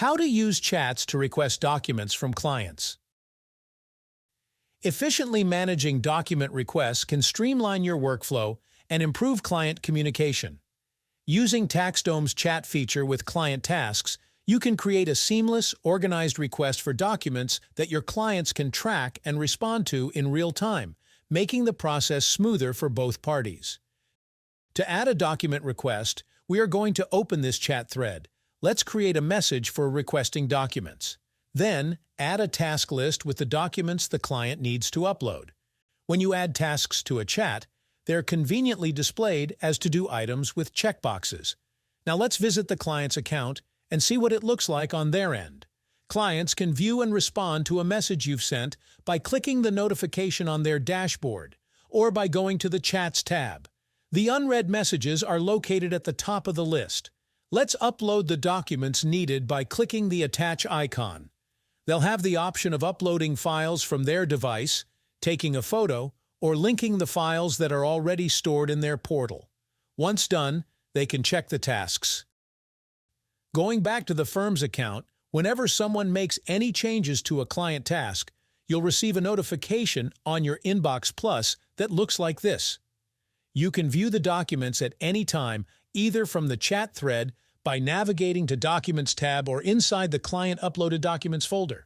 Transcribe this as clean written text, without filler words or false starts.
How to use chats to request documents from clients. Efficiently managing document requests can streamline your workflow and improve client communication. Using TaxDome's chat feature with client tasks, you can create a seamless, organized request for documents that your clients can track and respond to in real time, making the process smoother for both parties. To add a document request, we are going to open this chat thread. Let's create a message for requesting documents. Then, add a task list with the documents the client needs to upload. When you add tasks to a chat, they're conveniently displayed as to-do items with checkboxes. Now let's visit the client's account and see what it looks like on their end. Clients can view and respond to a message you've sent by clicking the notification on their dashboard or by going to the Chats tab. The unread messages are located at the top of the list. Let's upload the documents needed by clicking the Attach icon. They'll have the option of uploading files from their device, taking a photo, or linking the files that are already stored in their portal. Once done, they can check the tasks. Going back to the firm's account, whenever someone makes any changes to a client task, you'll receive a notification on your Inbox Plus that looks like this. You can view the documents at any time, either from the chat thread by navigating to Documents tab or inside the Client Uploaded Documents folder.